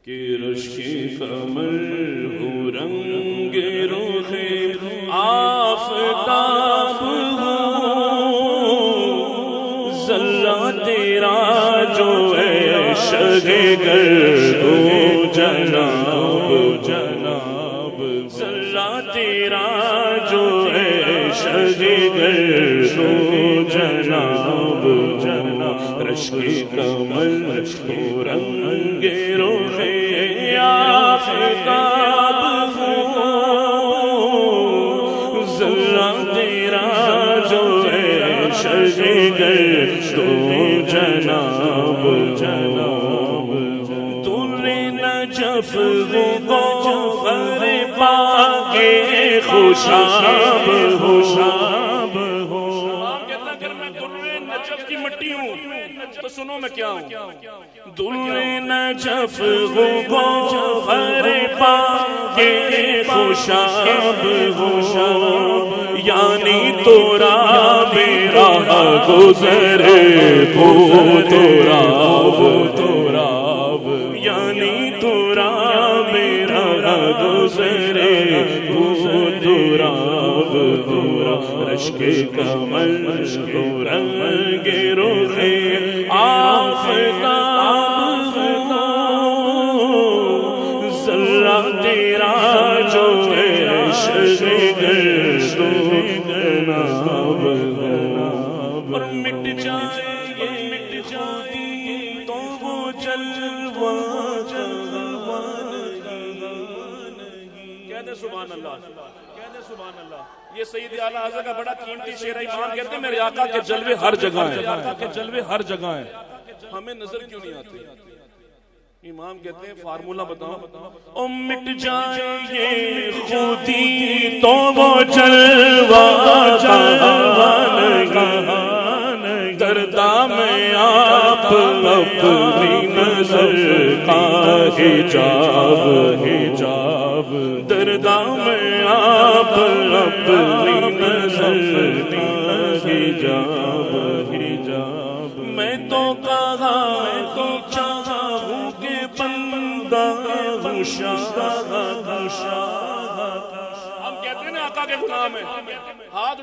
کہ رشک کمر ہو رنگ رخ آفتاب ہو ذرہ تیرا جو ہے شہگر ہو جناب جناب ذرہ تیرا جو ہے شہگر ہو جناب جناب رشک کمر ہو رنگ رخ آفتاب ہو ذرہ تیرا جو ہے شہگر تو جناب جناب در نجف ہو گوہر پاک خوشاب خوشاب ہو کہتا اگر میں در نجف کی مٹی ہوں تو سنو میں کیا ہوں در نجف ہو گوہر پاک خوشاب ہو یعنی تورا میرا گزر کو توراب یعنی تورا میرا گزر کو توراب رشک کمر ہو رنگ رخ آفتاب ہو ذرہ تیرا جو ہے شہگر تو جناب اور مٹ جائے تو وہ جلوہ کہہ دے سبحان اللہ کہہ دے سبحان اللہ یہ سید اعلیٰ حضرت کا بڑا قیمتی شعر ہے امام کہتے ہیں میرے آقا کے جلوے ہر جگہ ہیں آقا کے جلوے ہر جگہ ہیں ہمیں نظر کیوں نہیں آتے امام کہتے ہیں فارمولہ بتاؤ او مٹ جائے یہ خودی تو وہ جلوہ جہان دردہ میں آپ اپنی نظر کا حجاب دردہ میں آپ اپنی نظر کا حجاب میں تو کہا تو چاہوں کہ بندہ ہم کہتے ہیں نا آقا کے غلام ہیں ہاتھ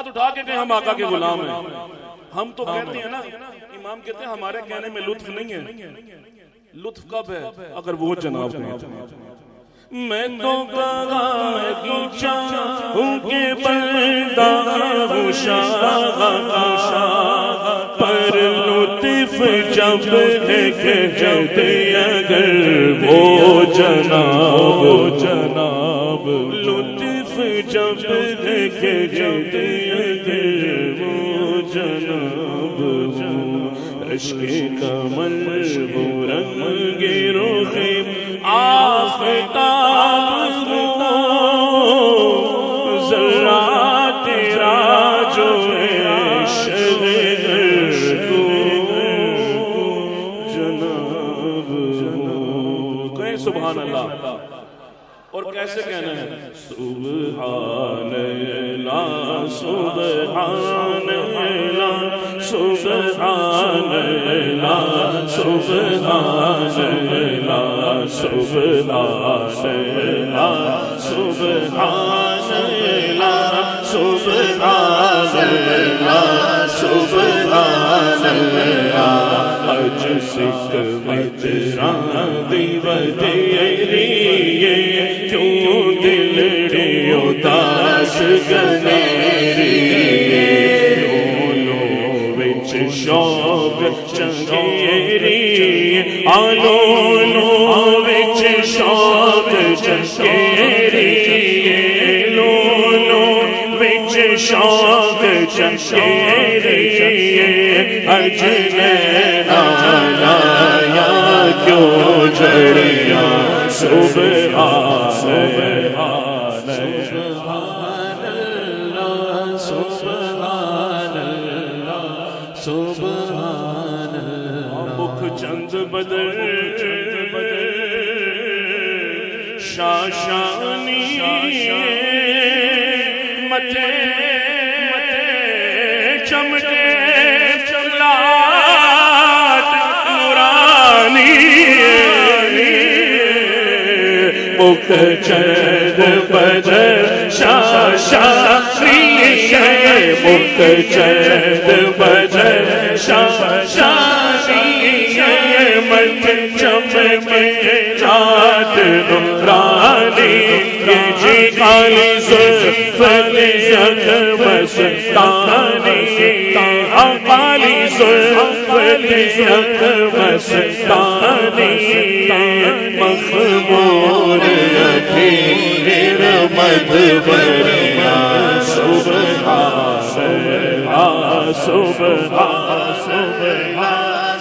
اٹھا کے کہیں ہم آقا کے غلام ہیں ہم تو کہتے ہیں نا امام کہتے ہیں ہمارے کہنے میں لطف نہیں ہے لطف کب ہے اگر وہ جناب کہیں میں تو کہا چاہوں کہ بندہ پر لطف جب ہے کہ جب اگر وہ جناب لطف جب ہے کہ جب اگر وہ جناب رشک کمر ہو رنگ رخ آفتاب ہو ذرہ تیرا جو ہے شہگر کو جناب کہیں سبحان اللہ اور کیسے کہنا ہے سبحان اللہ سبحان اللہ سبحان اللہ سبحان اللہ سبحان اللہ سبحان اللہ سبحان اللہ سبحان اللہ اج سکھ مجران دیوتیری کیوں دلڑی اداس گنیری لولو وچ شوق چنگیری آلولو وچ شوق چنگیری لولو وچ شوق چنگیری اج نینا لایا کیوں جڑیا سبحان اللہ سبحان اللہ سبحان اللہ مکھ چند بدر شاشانی متے چمکے چملاٹ نورانی مکھ چند بجر شاشاری مکھ چند بجر شاشاری مت چمکے رات نورانی یہ جی کالی زلف یک مستانی کالی زلف یک مستانی مخمور اثیر مدبریا سبحان اللہ سبحان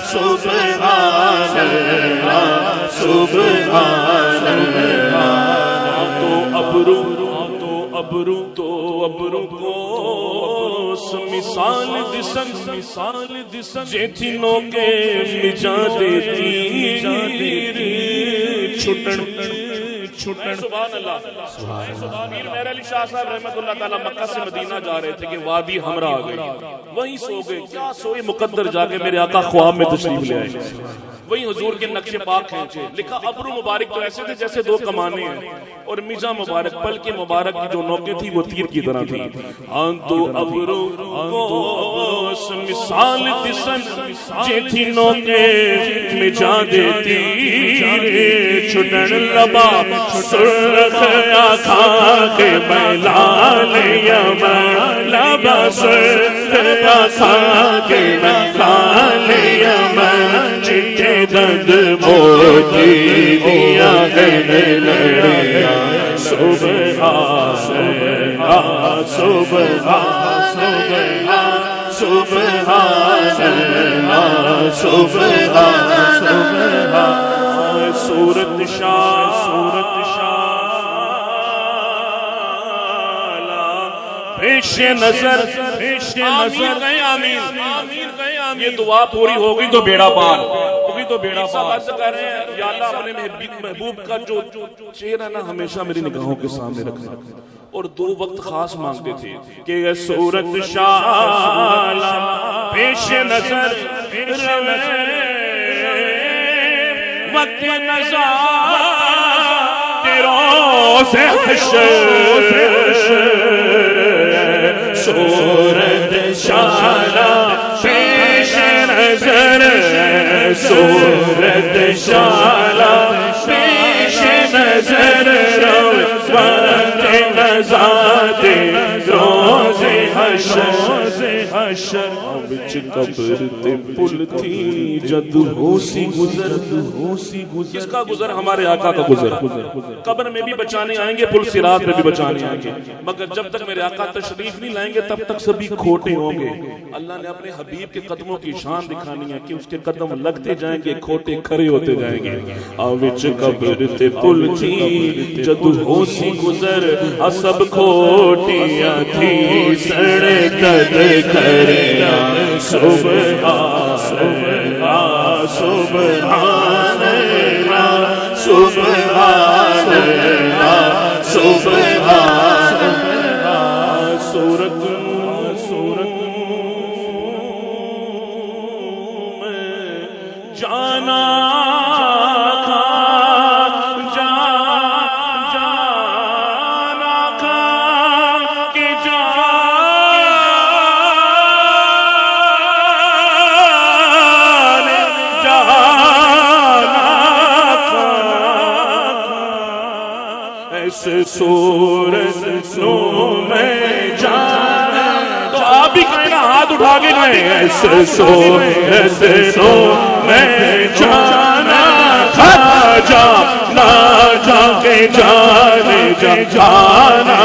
سبحان اللہ سبحان اللہ تو ابرو کو مثال دسن جیتھی نوکے مجا دیتی چھٹن سبحان اللہ پیر مہر علی شاہ صاحب رحمت اللہ تعالی مکہ سے مدینہ جا رہے تھے کہ وادی ہمرا آ گئی وہیں سو گئے کیا سوئے مقدر جا کے میرے آقا خواب میں تشریف لے آئے وہیں حضور کے نقش پاک کھینچے لکھا ابرو مبارک تو ایسے تھے جیسے دو کمانے ہیں اور میزا مبارک پل کے مبارک کی جو نوکیں تھی وہ تیر کی طرح تھی آن تو ابرو کو مثال دسن جیتھی نوکے میجا دیتی چھٹن لبا سرخ آخا کے میلال یمن لبا سرخ آخا کے میلال یمن چٹے دند موتی دیا گئے لڑیا سبحان اللہ سبحان اللہ سبحان اللہ سبحان اللہ صورت شاہ پیش نظر آمین یہ دعا پوری ہوگی تو بیڑا پار عرض کر رہے ہیں یا اللہ اپنے محبوب کا جو چہرہ نا ہمیشہ میری نگاہوں کے سامنے رکھنا اور دو وقت خاص مانگتے تھے کہ صورت شالا پیش نظر وقت نظر روز حشر صورت شالا پیش نظر صورت شالا پیش نظر وقت نظر روز حشر وچ قبر تے پل تھی جد ہوسی گزر کس کا گزر ہمارے آقا کا گزر قبر میں بھی بچانے آئیں گے پل صراط میں بھی بچانے آئیں گے مگر جب تک میرے آقا تشریف نہیں لائیں گے تب تک سبھی کھوٹے ہوں گے اللہ نے اپنے حبیب کے قدموں کی شان دکھانی ہے کہ اس کے قدم لگتے جائیں گے کھوٹے کھڑے ہوتے جائیں گے وچ قبر تے پل تھی جد ہوسی گزر سب کھوٹیاں تھی سڑک کھڑیا سبحان اللہ سبحان اللہ سبحان اللہ سبحان اللہ صورت میں جانا صورت نو میں جانا تو آپ بھی کہنا ہاتھ اٹھا کے کہیں ایسے صورت نو میں جانا خواجہ نہ جا کے جانا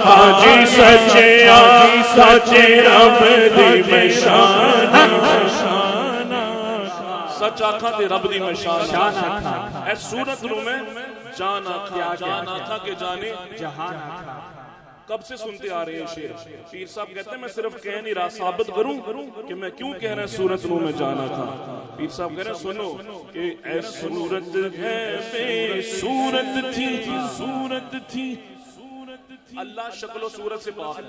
حاجی سچے رب دی میں شان سچ آکھا تے رب دی میں شان اے صورت نو میں جان آخا کے جانے جہان آخا کب سے سنتے آ رہے ہیں شیر پیر صاحب کہتے ہیں میں صرف کہہ نہیں رہا ثابت کروں کہ میں کیوں کہہ رہا صورت نو میں جان آخا پیر صاحب کہہ رہے ہیں سنو کہ اے صورت ہے بے صورت تھی اللہ شکل و صورت سے پاک ہے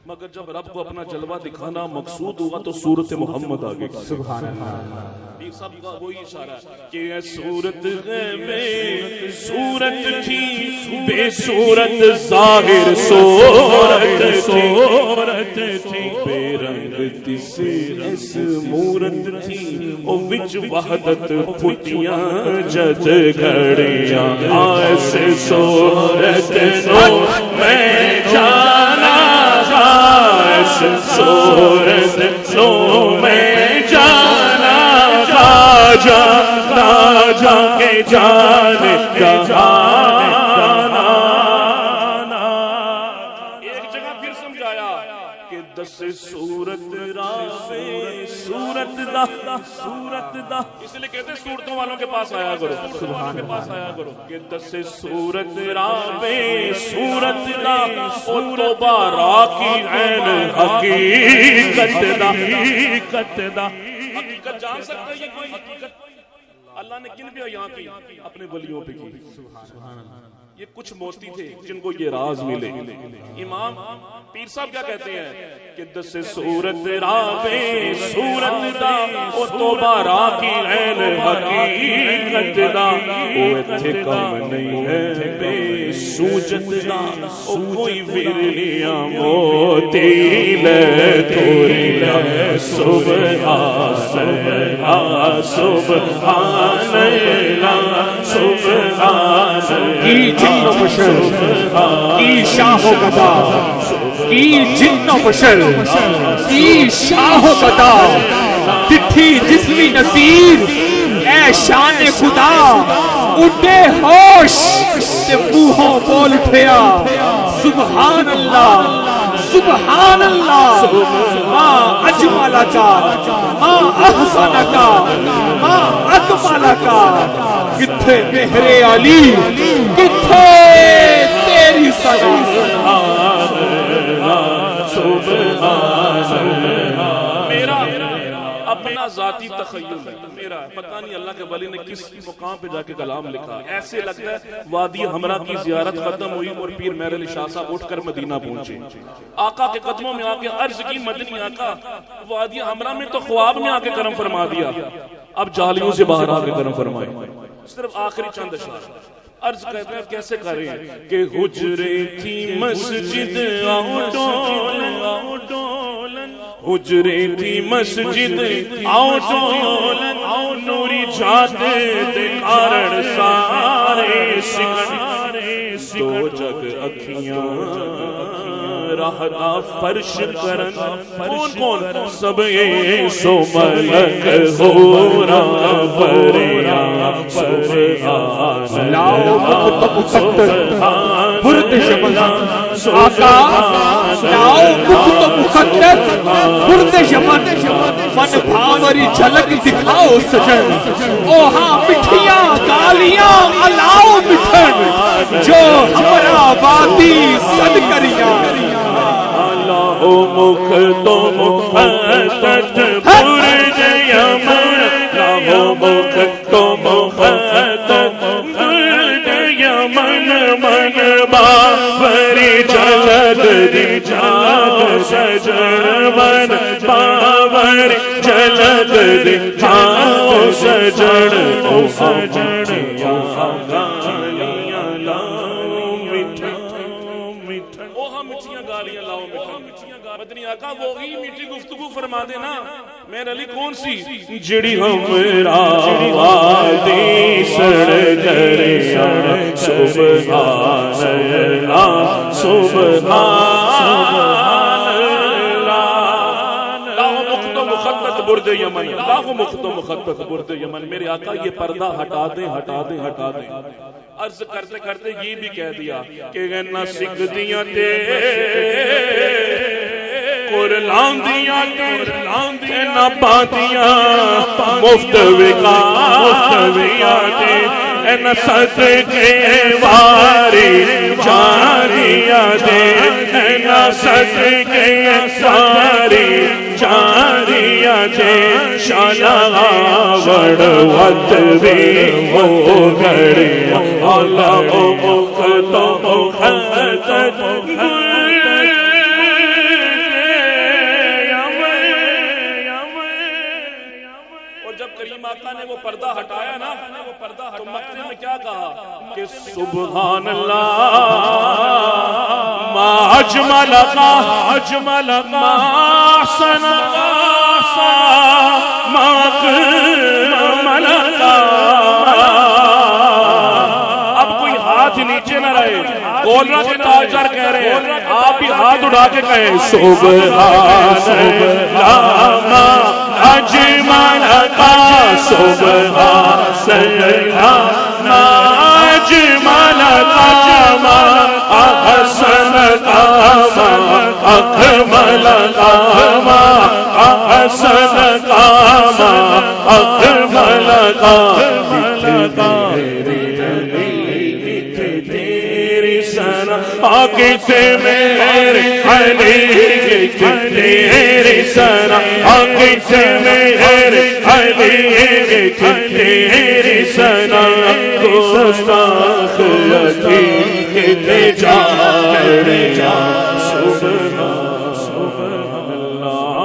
مگر جب رب کو اپنا جلوہ دکھانا مقصود ہوا تو صورت محمد آگے سبحان اللہ یہ سب کا وہی اشارہ کہ اے صورت میں صورت تھی بے صورت ظاہر صورت تھی بے رنگ تسی اس مورت تھی او وچ وحدت پھٹیاں جد گھڑیاں ایسے صورت نو میں جانا ایسے صورت نو میں جانا جا کے جانے جانا ایک جگہ پھر سمجھایا کہ دس صورت راسے صورت دا اس لئے کہتے صورتوں والوں کے پاس آیا کرو سبحان کے پاس آیا کرو کہ دس صورت راسے صورت دا او توبہ را کی عین حقیقت دا حقیقت جان سکتا ہے یہ کوئی حقیقت اللہ نے کن پہ یہاں کی اپنے ولیوں پہ کی یہ کچھ موتی تھے جن کو یہ راز ملے امام پیر صاحب کیا کہتے ہیں کہ دس صورت راوے صورت دا او توبہ را کی عین حقیقت دا او اتھے کام نہیں ہے بے سوجت دا او کوئی ورلیاں موتی لے توریا سبحان اللہ سبحان اللہ سبحان کی جن و بشر کی شاہ و گدا کی جن و بشر کی شاہ و گدا تتھی جسمی نصیر اے شان خدا اٹھے ہوش تے منہوں بول اٹھیا سبحان اللہ سبحان اللہ ما اجمل کا ما احسن کا ما اکمل کا کتھے مہر علی کتھے تیری صدا میرا اپنا ذاتی تخیل میرا پتہ نہیں اللہ کے ولی نے کس مقام پہ جا کے کلام لکھا ایسے لگتا ہے وادی ہمراہ کی زیارت ختم ہوئی اور پیر مہر علی شاہ صاحب اٹھ کر مدینہ پہنچے آقا کے قدموں میں آ کے عرض کی مدنی آقا وادی ہمراہ میں تو خواب میں آ کے کرم فرما دیا اب جالیوں سے باہر آ کے کرم فرمائے صرف آخری چند اشعار عرض کرتے ہیں کیسے کریں کہ حجرے تھی مسجد آؤ ڈولن حجرے تھی مسجد آؤ ڈولن آؤ نوری جاتے دے کارن سارے سکھنے دو جگ اکھیاں رہتا فرش کرن کون کون سب یہ سو ملک ہو رہا بریا سبحان لاؤ مقتب برد شمن آقا لاؤ مقتب مقدر برد شمن من بھاوری جھلک دکھاؤ سجن اوہاں مٹھیاں گالیاں الاؤ مٹھن جو ہمارا وادی صد کریاں مکھ تو مخطط برج یمن لاہو مکھ تو مخطط برج یمن من باوری جلد دی جاگ سجن من باوری جلد دی جاگ سجن او سجن یا گالیاں لاؤ مٹھن اوہاں مٹھیاں گالیاں لاؤ مدنی آقا وہی میٹھی گفتگو فرما دینا میرے علی کون سی جڑی ہمرا وادی سڑ کریا سبحان اللہ سبحان اللہ لاہو مخت و مخطط برد یمن لاہو مخت و مخطط برد یمن میرے آقا یہ پردہ ہٹا دیں ہٹا دیں ہٹا دیں عرض کرتے کرتے یہ بھی کہہ دیا کہ نہ سکھ دیاں تے قرآن دیاں تے نہ پاتیاں مفت وکاریاں تے نہ صدقے واری جاریاں تے نہ صدقے واری جاریاں تے شالا وڑوت بھی ہو گڑیاں اللہ مخت و مخطط آقا نے وہ پردہ ہٹایا نا تو مقطع میں کیا کہا کہ سبحان اللہ ما اجمل کا ما احسن ما اکمل کا. اب کوئی ہاتھ نیچے نہ رہے, بولنا کے تاجر کہہ رہے ہیں, آپ بھی ہاتھ اٹھا کے کہیں سبحان اللہ ما اجمل کا سبحان اللہ ما اجمل کا ما احسن کا ما اکمل کا ما احسن کا ما اکمل کا. کتے میرے علی تیری سنا کتے میرے علی تیری سنا گستاخ یتی کتے جا سبحان اللہ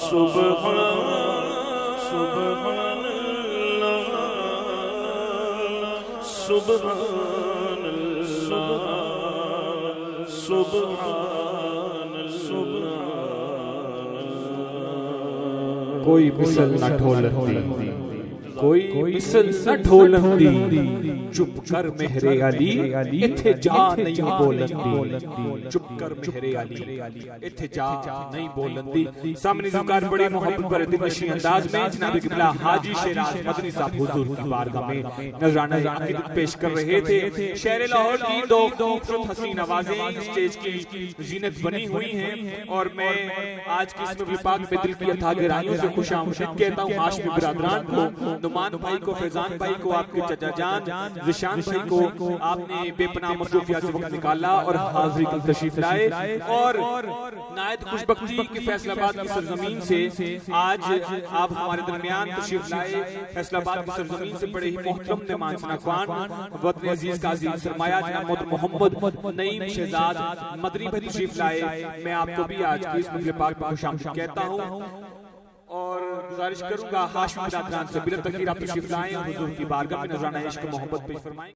سبحان اللہ سبحان کوئی مثل نہ ڈھولندی کوئی مثل نہ ڈھولندی چپ کر مہر علی اتھے جا نہیں بولندی چپ کر مہر علی اتھے جا نہیں بولندی. سامنے ذکر بڑے محبت پر دلنشین انداز میں جناب قبلہ حاجی شیراز مدنی صاحب حضور کی بارگاہ میں نذرانہ عقیدت پیش کر رہے تھے. شہر لاہور کی دو خوبصورت حسین آوازیں اسٹیج کی زینت بنی ہوئی ہیں اور میں آج کی اس محفل پاک میں دل کی اتھا گہرائیوں سے خوش آمدید کہتا ہوں ہاشمی برادران کو, نعمان بھائی کو, فیضان بھائی کو, آپ کے چچا جان ذیشان بھائی کو. آپ نے بے پناہ مصروفیات سے وقت نکالا اور حاضری کی تشریف لائے اور نہایت خوش بختی کی فیصل آباد کی سرزمین سے آج آپ ہمارے درمیان تشریف لائے. فیصل آباد کی سرزمین سے بڑے ہی محترم مہمان شناخوان وطن عزیز کا عزیز سرمایہ جناب محمد نعیم شہزاد مدنی بھائی تشریف لائے. میں آپ کو بھی آج کی اس محفل پاک میں خوش آمدید کہتا ہوں اور گزارش کروں گا ہاشمی برادران سے بلا تاخیر آپ تشریف لائیں اور حضور کی بارگاہ میں نذرانہ عشق و محبت پیش فرمائیں.